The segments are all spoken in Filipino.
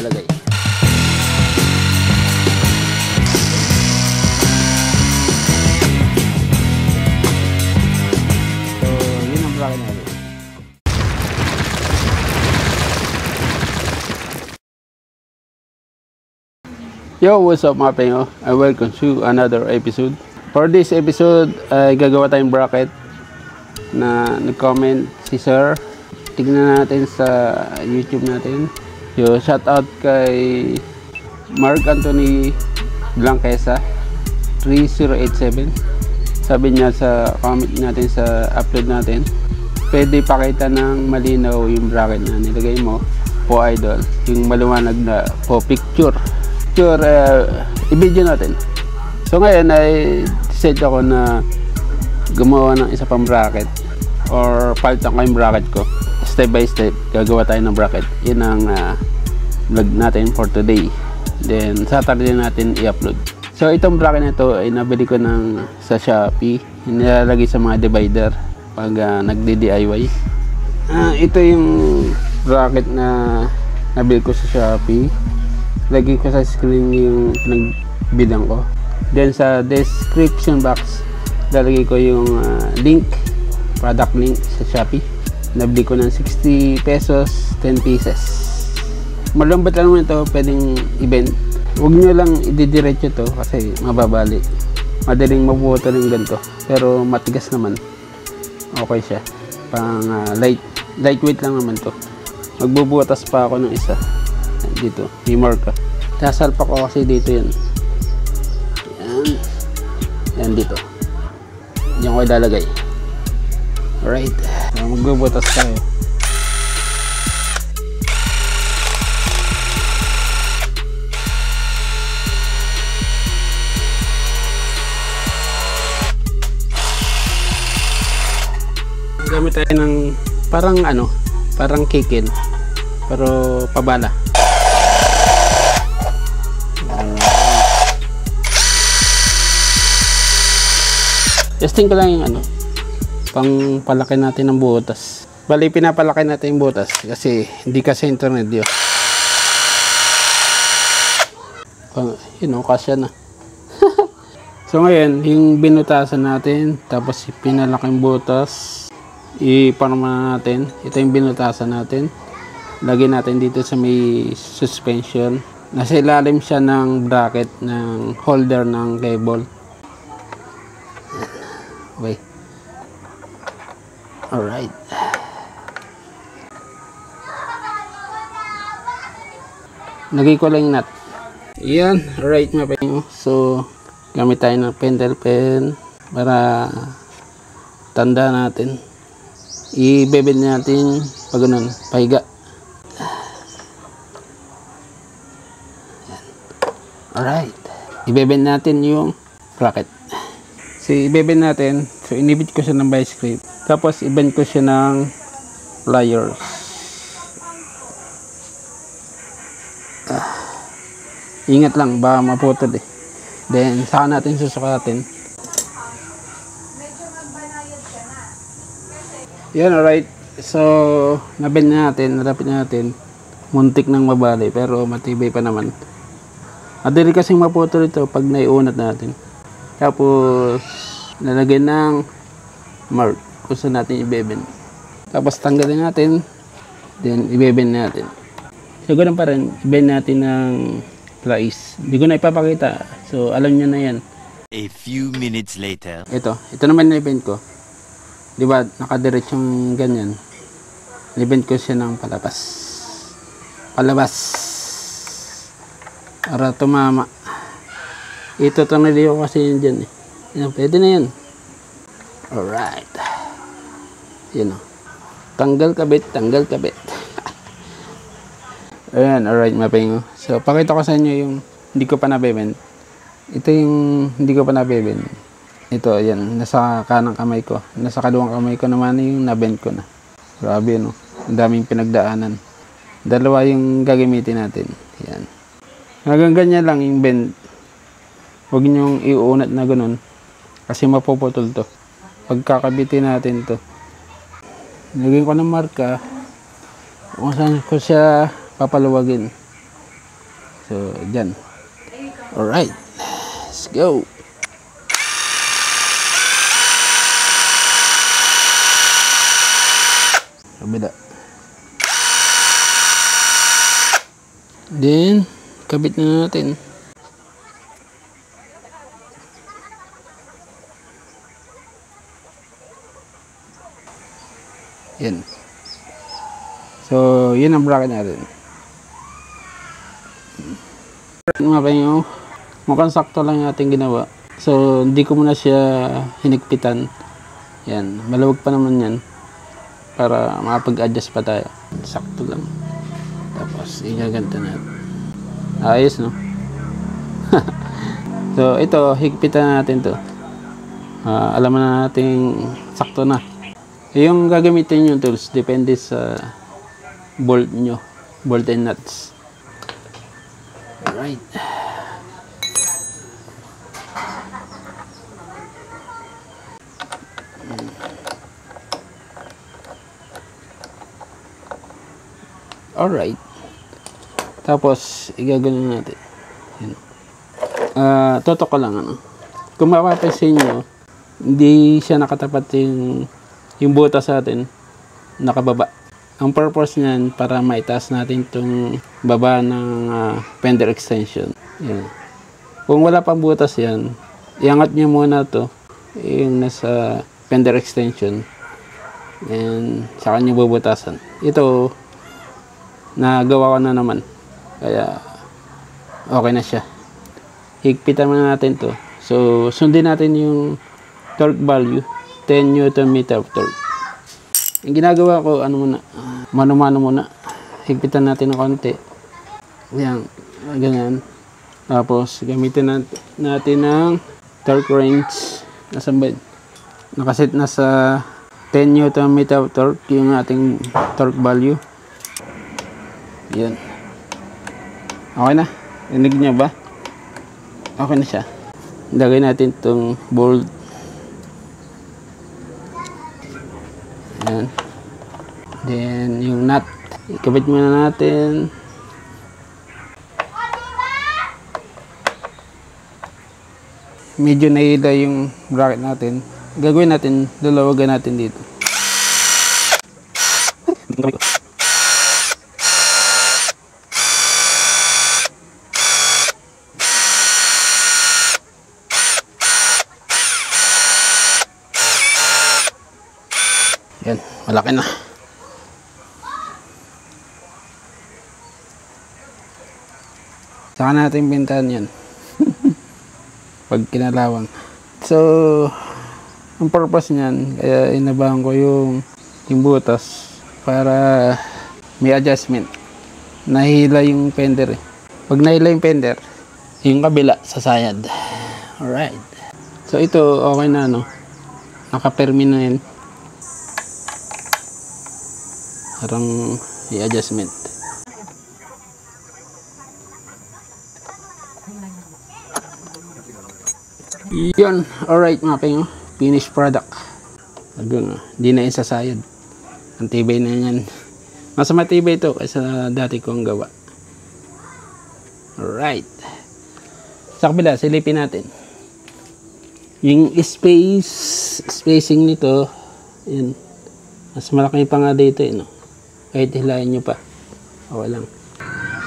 ilalagay. So yun ang bracket natin. Yo, what's up mga pengo, and welcome to another episode. For this episode ay gagawa tayong bracket na nag-comment si Sir. Tignan natin sa YouTube natin. Yo, shout out kay Mark Anthony Blanquesa 3087. Sabi niya sa comment natin sa upload natin, pwede pakita ng malinaw yung bracket na nilagay mo po idol, yung maliwanag na po picture. I-video natin. So ngayon ay decide ako na gumawa ng isa pang bracket or palitan ko yung bracket ko. Step by step gagawa tayo ng bracket. Yun ang vlog natin for today. Then Saturday natin i-upload. So itong bracket na ito ay nabili ko sa Shopee. Nilalagay sa mga divider pag nagdi-DIY. Ito yung bracket na nabili ko sa Shopee. Lagay ko sa screen yung pinagbilang ko. Then sa description box lalagay ko yung link, product link sa Shopee. Nabili ko ng 60 pesos, 10 pieces. Malambot lang naman ito, pwedeng i-bend. Huwag nyo lang ididiretso to kasi mababali. Madaling mabuto rin ganito. Pero matigas naman. Okay siya. Pang lightweight lang naman to. Magbubutas pa ako ng isa. Dito, may marka. Sasalpak ko kasi dito yan. Yan dito. Diyan ko ilalagay. Alright. Magbubutas tayo. Gamit tayo ng parang kikil pero pabala. Testing ko lang yung pang palaki natin ng butas. Bali pinapalaki natin yung butas kasi hindi kasi internet yun. Kasya na. So ngayon, yung binutasan natin, tapos pinalaki yung butas, iparma natin. Ito yung binutasan natin. Lagyan natin dito sa may suspension. Nasa ilalim siya ng bracket ng holder ng cable. Okay. Alright. Lagay ko lang yung nut. Yan. Alright mga pengo. So, gamit tayo ng pentel pen para tanda natin. I-bebel natin pag ganun, pahiga. Alright. I-bebel natin yung bracket. So, i-bebel natin. So, inibit ko siya ng vice grip. Tapos, i-bend ko siya ng pliers. Ingat lang, baka maputol eh. Then, saka natin susukatin. Yan, alright. So, nabend natin, narapit natin. Muntik nang mabali, pero matibay pa naman. Madali kasing maputol ito pag naiunat natin. Tapos nalagyan ng mark kung saan natin i-bebend. Tapos tanggalin natin, then i-bebend natin. So ganun pa rin, i-bend natin ng pliers. Hindi ko na ipapakita, so alam nyo na yan. A few minutes later. Ito naman na-bend ko. Diba nakadiretsyong ganyan. I-bend ko siya ng palabas para tumama. Ito tanili ko kasi yun dyan eh. Yan, pwede na yan. Alright. Yan o. Tanggal kabit. Ayan, alright mga pengo. So, pakita ko sa inyo yung hindi ko pa nabebend. Ito yung hindi ko pa nabebend. Ito, ayan. Nasa kanang kamay ko. Nasa kaluwang kamay ko naman yung nabend ko na. Grabe, no? Ang daming pinagdaanan. Dalawa yung gagamitin natin. Ayan. Hanggang ganyan lang yung bend. Huwag nyong iuunat na ganun kasi mapuputol to. Pagkakabitin natin to. Lagyan ko ng marka kung saan ko siya papaluwagin. So, dyan. Alright. Let's go. Kabila. Then, kabit na natin. Yan. So, yun ang bracket natin. Mukhang sakto lang yung ating ginawa. So, hindi ko muna siya hinigpitan. Yan. Maluwag pa naman yan. Para makapag-adjust pa tayo. Sakto lang. Tapos, igaganta natin. Ayos, no? So, ito, higpitan natin to. Alam na natin sakto na. Yung gagamitin yung tools, depende sa bolt nyo. Bolt and nuts. Alright. Alright. Tapos, igagano natin. Yan. Totok ko lang, ano. Kung mapapansin nyo, hindi siya nakatapat yung butas sa atin. Nakababa. Ang purpose niyan, para maitaas natin itong baba ng fender extension. Yan. Kung wala pang butas yan, iangat nyo muna to yung nasa fender extension. And saka nyo bubutasan. Ito, nagawa ko na naman. Kaya, okay na siya. Higpitan muna natin to. So, sundin natin yung torque value. 10 Nm of torque. Yung ginagawa ko, ano muna, mano-mano muna. Higpitan natin ng konti. Yan, ganyan. Tapos, gamitin natin ng torque range. Nasaan ba yun? Nakaset na sa 10 Nm of torque yung ating torque value. Yan. Okay na. Rinig niya ba? Okay na siya. Lagay natin itong bolt. Yan. Then, yung nut. Ikabit muna natin. Medyo nahila yung bracket natin. Gagawin natin, lalawagan natin dito. Yan, malaki na. Saka natin bintahan yan. Pag kinalawang. So, ang purpose niyan, kaya inabahan ko yung butas para may adjustment. Nahila yung fender. Pag nahila yung fender, yung kabila sasayad. Alright. So, ito okay na, no? Naka-permi na yan. Parang i-adjustment. Yun. Alright mga pengo. Finished product. Hindi na isasayad. Ang tibay na yan. Mas matibay ito kaysa dati kong gawa. Alright. Sa kabila, silipin natin. Yung spacing nito, yun. Mas malaki pa nga dito, no? Kahit hilahin nyo pa. Okay lang.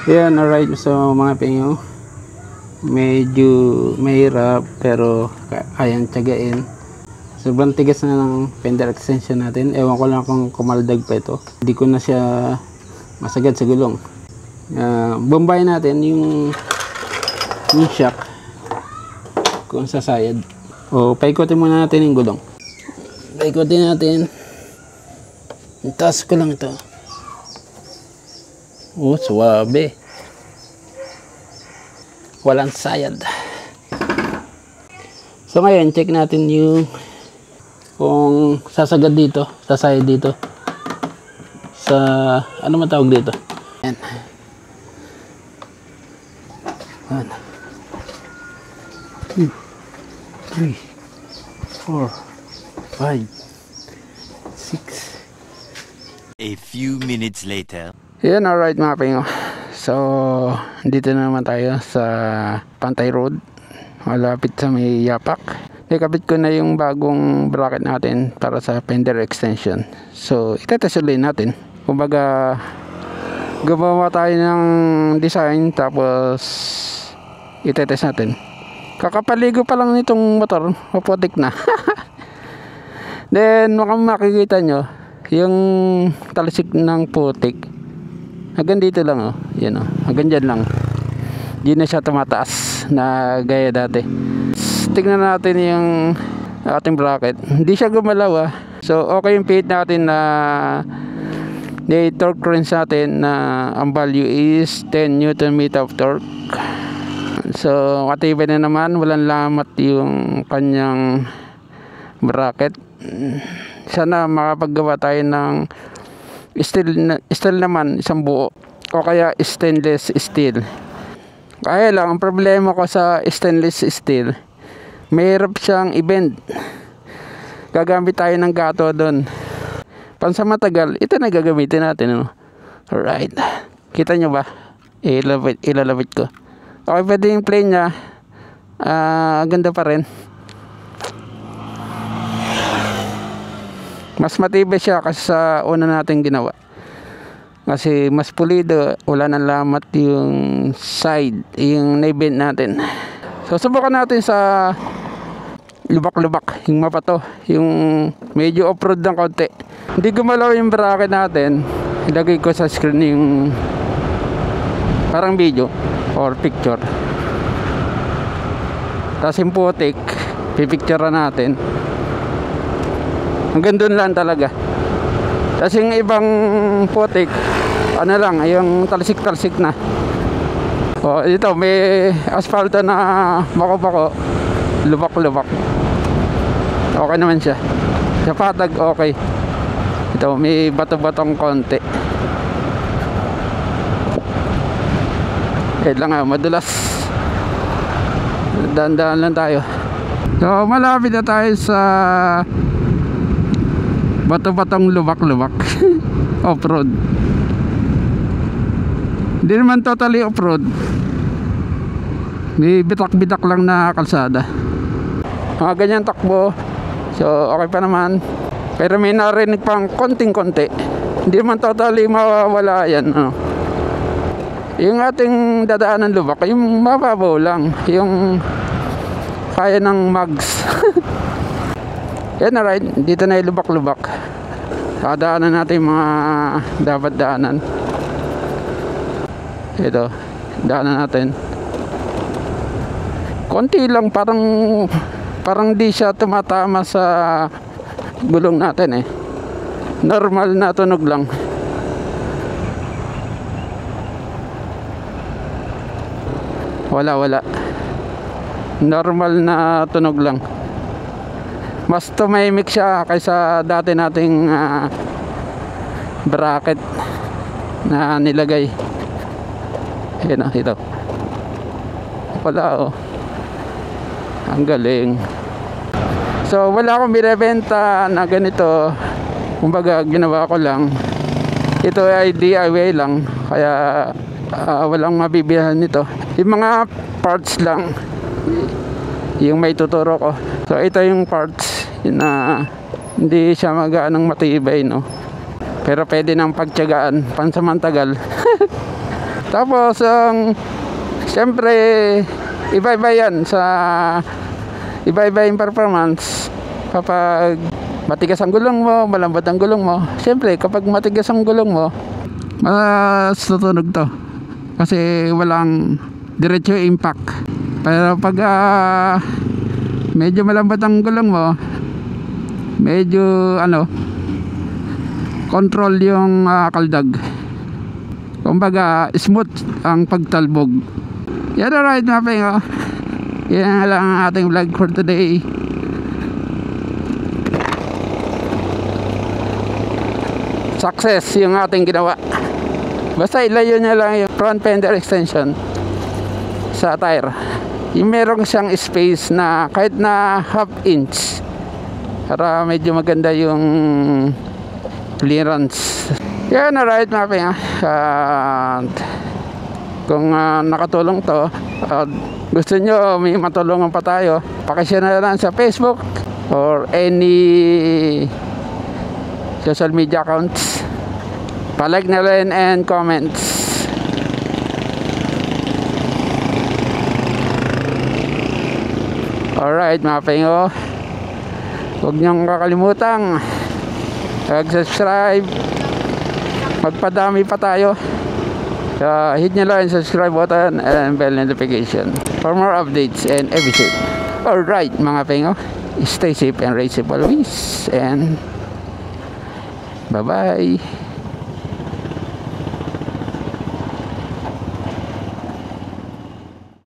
Yan, alright. So, mga pengo, medyo mahirap, pero kayang tiyagain. Sobrang tigas na ng fender extension natin. Ewan ko lang kung kumaldag pa ito. Hindi ko na siya masagad sa gulong. Bombayin natin yung shock kung sasayad. O, paikutin muna natin yung gulong. Paikutin natin. Taas ko lang ito. Oh, suwabe. Walang sayad. So ngayon, check natin yung kung sasagad dito, sasayad dito. Sa, ano man tawag dito? Yan. 1, 2, 3, 4, 5, 6. A few minutes later. Yan, alright mga pengo. So, dito na naman tayo sa Pantay Road, malapit sa may Yapak. Ikabit ko na yung bagong bracket natin para sa fender extension. So, itetest ulit natin. Kumbaga, gumawa tayo ng design tapos itetest natin. Kakapaligo pa lang nitong motor, maputik na. Then, makikita nyo yung talsik ng putik. Hanggang dito lang, oh. Yan, oh. Hanggang dyan lang. Di na siya tumataas na gaya dati. Tingnan natin yung ating bracket. Hindi siya gumalaw, ah. So, okay yung pihit natin na torque wrench natin na ang value is 10 Nm of torque. So, matibay na naman. Walang lamat yung kanyang bracket. Sana makapaggawa tayo ng steel naman, isang buo, o kaya stainless steel. Kaya lang, ang problema ko sa stainless steel, mahirap siyang i-bend. Gagamit tayo ng gato doon. Pansamatagal, ito na gagamitin natin, ano? Alright, kita nyo ba? Ilalabit ko. Okay, pwede yung plain nya. Ganda pa rin. Mas matibay siya kasi sa una natin ginawa. Kasi mas pulido, wala nang lamat yung side, yung na-bend natin. So, subukan natin sa lubak-lubak, yung mapato, yung medyo off-road ng konti. Hindi gumalaw yung bracket natin. Ilagay ko sa screen yung parang video or picture. Tapos yung putik, pipicturean natin. Hanggang doon lang talaga. Tapos yung ibang putik, ano lang, yung talsik-talsik na. O, ito, may asfalto na bako-bako, lubak-lubak. Okay naman siya. Sa patag, okay. Ito, may bato-batong konti. Lang nga, madulas. Daan-daan lang tayo. So, malapit na tayo sa bato-batong lubak-lubak. Off-road. Hindi naman totally off-road. May bitak-bitak lang na kalsada. Mga ganyan takbo. So okay pa naman. Pero may narinig pang konting-konti. Hindi naman totally mawawala yan, no? Yung ating dadaanan lubak, yung mababaw lang. Yung kaya ng mags. Yan na, right, dito na yung lubak-lubak. Daanan natin yung mga dapat daanan. Ito, daanan natin. Konti lang, parang di siya tumatama sa gulong natin, eh. Normal na tunog lang. Wala. Normal na tunog lang. Mas tumahimik siya kaysa dati nating bracket na nilagay. Ayan, ito. Wala, oh. Ang galing. So wala akong binibenta na ganito. Kumbaga ginawa ko lang. Ito ay DIY lang. Kaya walang mabibilhan nito. Yung mga parts lang yung may tuturo ko. So ito yung parts na hindi siya magaanong matibay, no? Pero pwede nang pagtiyagaan pansamantagal. Tapos siyempre iba-iba yan sa iba-iba yung performance. Kapag matigas ang gulong mo, malambot ang gulong mo, siyempre kapag matigas ang gulong mo, mas tutunog to kasi walang diretso impact. Pero pag medyo malambot ang gulong mo, medyo control yung kaldag. Kumbaga smooth ang pagtalbog. Yan, alright, mapping, oh. Yan lang ang ating vlog for today. Success yung ating ginawa. Basta ilayo niya lang yung front fender extension sa tire. Yung meron siyang space na kahit na half inch para medyo maganda yung clearance. Yan, alright, mapping, Kung nakatulong to at gusto nyo may matulungan pa tayo, pakishare na lang sa Facebook or any social media accounts. Palike na rin and comments. Alright mga pengo, huwag niyong kakalimutang mag-subscribe. Magpadami pa tayo. Hit nyo lang yung subscribe button and bell notification for more updates and episode. Alright mga pengo, stay safe and ride safe always, and bye bye.